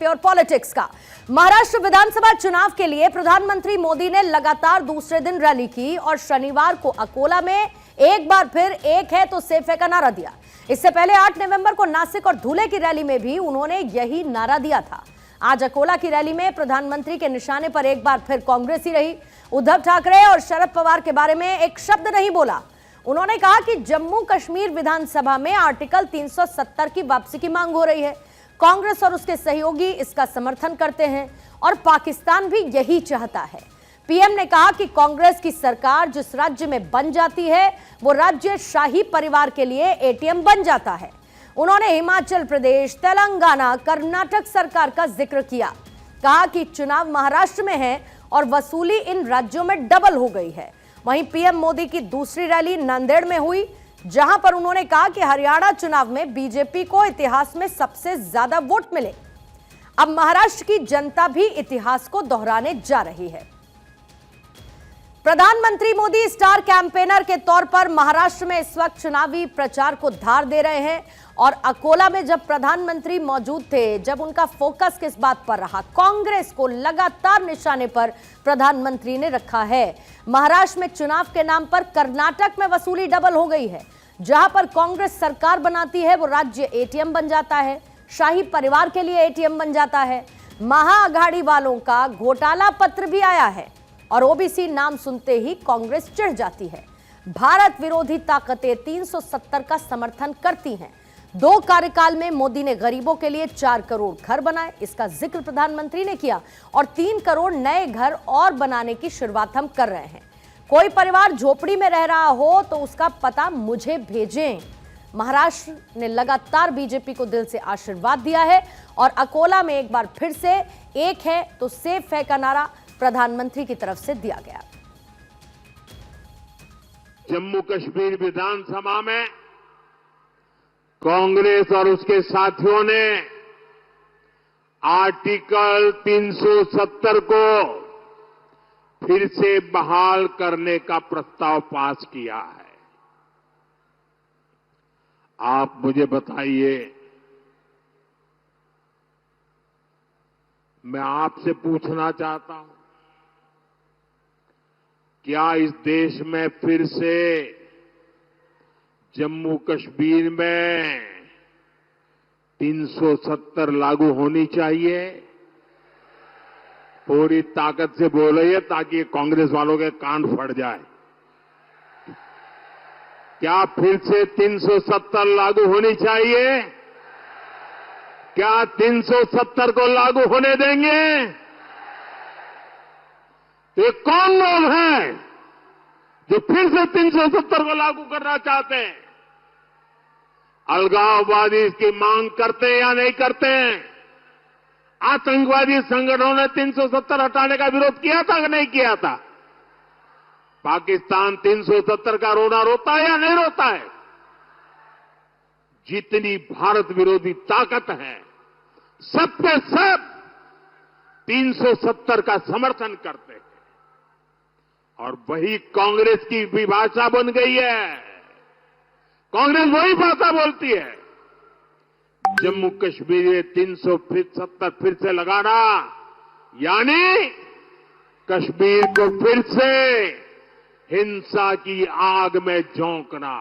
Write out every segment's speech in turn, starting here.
Pure politics का। महाराष्ट्र विधानसभा चुनाव के लिए प्रधानमंत्री मोदी ने लगातार दूसरे दिन रैली की और शनिवार को अकोला में एक बार फिर एक है तो सेफ है का नारा दिया। इससे पहले 8 नवंबर को नासिक और धुले की रैली में भी उन्होंने यही नारा दिया था। आज अकोला की रैली में प्रधानमंत्री के निशाने पर एक बार फिर कांग्रेस ही रही। उद्धव ठाकरे और शरद पवार के बारे में एक शब्द नहीं बोला। उन्होंने कहा कि जम्मू कश्मीर विधानसभा में आर्टिकल 370 की वापसी की मांग हो रही है। कांग्रेस और उसके सहयोगी इसका समर्थन करते हैं और पाकिस्तान भी यही चाहता है। पीएम ने कहा कि कांग्रेस की सरकार जिस राज्य में बन जाती है वो राज्य शाही परिवार के लिए एटीएम बन जाता है। उन्होंने हिमाचल प्रदेश, तेलंगाना, कर्नाटक सरकार का जिक्र किया। कहा कि चुनाव महाराष्ट्र में है और वसूली इन राज्यों में डबल हो गई है। वहीं पीएम मोदी की दूसरी रैली नांदेड़ में हुई, जहां पर उन्होंने कहा कि हरियाणा चुनाव में बीजेपी को इतिहास में सबसे ज्यादा वोट मिले। अब महाराष्ट्र की जनता भी इतिहास को दोहराने जा रही है। प्रधानमंत्री मोदी स्टार कैंपेनर के तौर पर महाराष्ट्र में इस वक्त चुनावी प्रचार को धार दे रहे हैं और अकोला में जब प्रधानमंत्री मौजूद थे, जब उनका फोकस किस बात पर रहा, कांग्रेस को लगातार निशाने पर प्रधानमंत्री ने रखा है। महाराष्ट्र में चुनाव के नाम पर कर्नाटक में वसूली डबल हो गई है। जहां पर कांग्रेस सरकार बनाती है वो राज्य एटीएम बन जाता है, शाही परिवार के लिए एटीएम बन जाता है। महाअघाड़ी वालों का घोटाला पत्र भी आया है और ओबीसी नाम सुनते ही कांग्रेस चिढ़ जाती है। भारत विरोधी ताकतें 370 का समर्थन करती हैं। 2 कार्यकाल में मोदी ने गरीबों के लिए 4 करोड़ घर बनाए, इसका जिक्र प्रधानमंत्री ने किया और 3 करोड़ नए घर और बनाने की शुरुआत हम कर रहे हैं। कोई परिवार झोपड़ी में रह रहा हो तो उसका पता मुझे भेजें। महाराष्ट्र ने लगातार बीजेपी को दिल से आशीर्वाद दिया है और अकोला में एक बार फिर से एक है तो सेफ है का नारा प्रधानमंत्री की तरफ से दिया गया। जम्मू कश्मीर विधानसभा में कांग्रेस और उसके साथियों ने आर्टिकल 370 को फिर से बहाल करने का प्रस्ताव पास किया है। आप मुझे बताइए, मैं आपसे पूछना चाहता हूं, क्या इस देश में फिर से जम्मू कश्मीर में 370 लागू होनी चाहिए? पूरी ताकत से बोलिए ताकि कांग्रेस वालों के कान फट जाए। क्या फिर से 370 लागू होनी चाहिए? क्या 370 को लागू होने देंगे? ये कौन लोग हैं जो फिर से 370 को लागू करना चाहते हैं? अलगाववादी इसकी मांग करते हैं या नहीं करते हैं? आतंकवादी संगठनों ने 370 हटाने का विरोध किया था कि नहीं किया था? पाकिस्तान 370 का रोना रोता है या नहीं रोता है? जितनी भारत विरोधी ताकत है, सब पे सब 370 का समर्थन करते हैं और वही कांग्रेस की भी भाषा बन गई है। कांग्रेस वही भाषा बोलती है। जम्मू कश्मीर में 370 फिर से लगाना यानी कश्मीर को फिर से हिंसा की आग में झोंकना।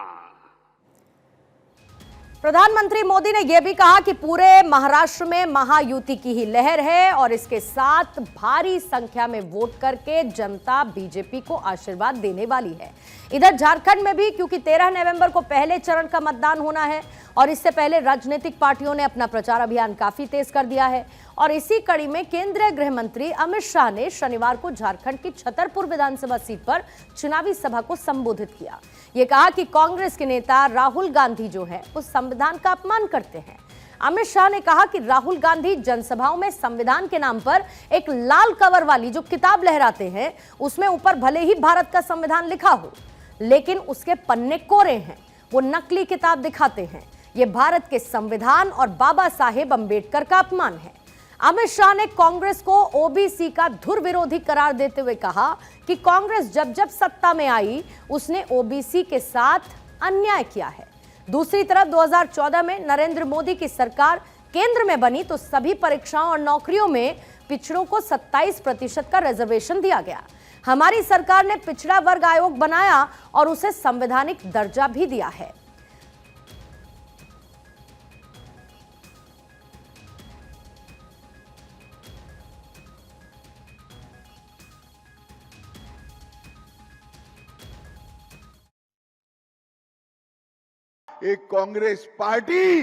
प्रधानमंत्री मोदी ने यह भी कहा कि पूरे महाराष्ट्र में महायुति की ही लहर है और इसके साथ भारी संख्या में वोट करके जनता बीजेपी को आशीर्वाद देने वाली है। इधर झारखंड में भी क्योंकि 13 नवंबर को पहले चरण का मतदान होना है और इससे पहले राजनीतिक पार्टियों ने अपना प्रचार अभियान काफी तेज कर दिया है और इसी कड़ी में केंद्रीय गृह मंत्री अमित शाह ने शनिवार को झारखंड की छतरपुर विधानसभा सीट पर चुनावी सभा को संबोधित किया। ये कहा कि कांग्रेस के नेता राहुल गांधी जो है वो संविधान का अपमान करते हैं। अमित शाह ने कहा कि राहुल गांधी जनसभाओं में संविधान के नाम पर एक लाल कवर वाली जो किताब लहराते हैं, उसमें ऊपर भले ही भारत का संविधान लिखा हो लेकिन उसके पन्ने कोरे हैं। वो नकली किताब दिखाते हैं। ये भारत के संविधान और बाबा साहेब अंबेडकर का अपमान है। अमित शाह ने कांग्रेस को ओबीसी का धुर विरोधी करार देते हुए कहा कि कांग्रेस जब जब सत्ता में आई उसने ओबीसी के साथ अन्याय किया है। दूसरी तरफ 2014 में नरेंद्र मोदी की सरकार केंद्र में बनी तो सभी परीक्षाओं और नौकरियों में पिछड़ों को 27% का रिजर्वेशन दिया गया। हमारी सरकार ने पिछड़ा वर्ग आयोग बनाया और उसे संवैधानिक दर्जा भी दिया है। एक कांग्रेस पार्टी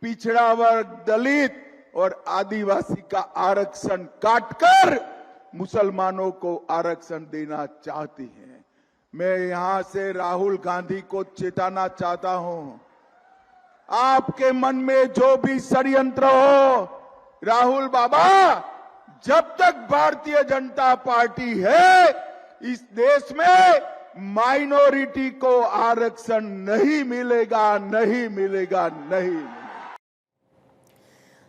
पिछड़ा वर्ग, दलित और आदिवासी का आरक्षण काटकर मुसलमानों को आरक्षण देना चाहती है। मैं यहां से राहुल गांधी को चेताना चाहता हूं, आपके मन में जो भी षड्यंत्र हो, राहुल बाबा, जब तक भारतीय जनता पार्टी है इस देश में माइनॉरिटी को आरक्षण नहीं मिलेगा, नहीं मिलेगा, नहीं मिलेगा।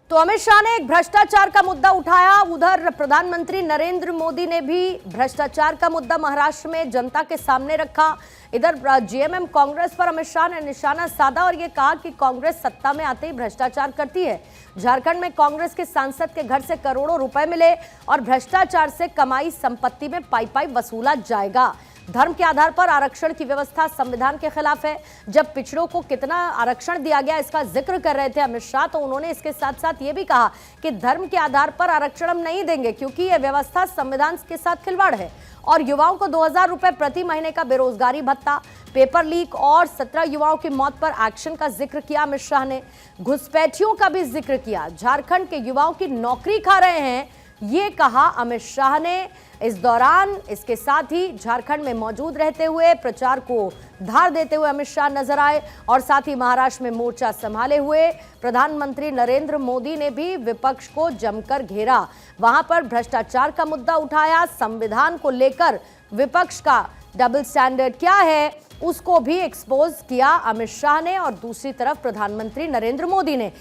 तो अमित शाह ने एक भ्रष्टाचार का मुद्दा उठाया। उधर प्रधानमंत्री नरेंद्र मोदी ने भी भ्रष्टाचार का मुद्दा महाराष्ट्र में जनता के सामने रखा। इधर जेएमएम कांग्रेस पर अमित शाह ने निशाना साधा और ये कहा कि कांग्रेस सत्ता में आते ही भ्रष्टाचार करती है। झारखंड में कांग्रेस के सांसद के घर से करोड़ों रुपए मिले और भ्रष्टाचार से कमाई संपत्ति में पाई वसूला जाएगा। धर्म के आधार पर आरक्षण की व्यवस्था संविधान के खिलाफ है। जब पिछड़ों को कितना आरक्षण दिया गया इसका जिक्र कर रहे थे अमित शाह, तो उन्होंने इसके साथ साथ ये भी कहा कि धर्म के आधार पर आरक्षण हम नहीं देंगे क्योंकि यह व्यवस्था संविधान के साथ खिलवाड़ है। और युवाओं को 2000 रुपए प्रति महीने का बेरोजगारी भत्ता, पेपर लीक और 17 युवाओं की मौत पर एक्शन का जिक्र किया अमित शाह ने। घुसपैठियों का भी जिक्र किया। झारखंड के युवाओं की नौकरी खा रहे हैं, ये कहा अमित शाह ने। इस दौरान इसके साथ ही झारखंड में मौजूद रहते हुए प्रचार को धार देते हुए अमित शाह नजर आए और साथ ही महाराष्ट्र में मोर्चा संभाले हुए प्रधानमंत्री नरेंद्र मोदी ने भी विपक्ष को जमकर घेरा। वहां पर भ्रष्टाचार का मुद्दा उठाया, संविधान को लेकर विपक्ष का डबल स्टैंडर्ड क्या है उसको भी एक्सपोज किया अमित शाह ने और दूसरी तरफ प्रधानमंत्री नरेंद्र मोदी ने।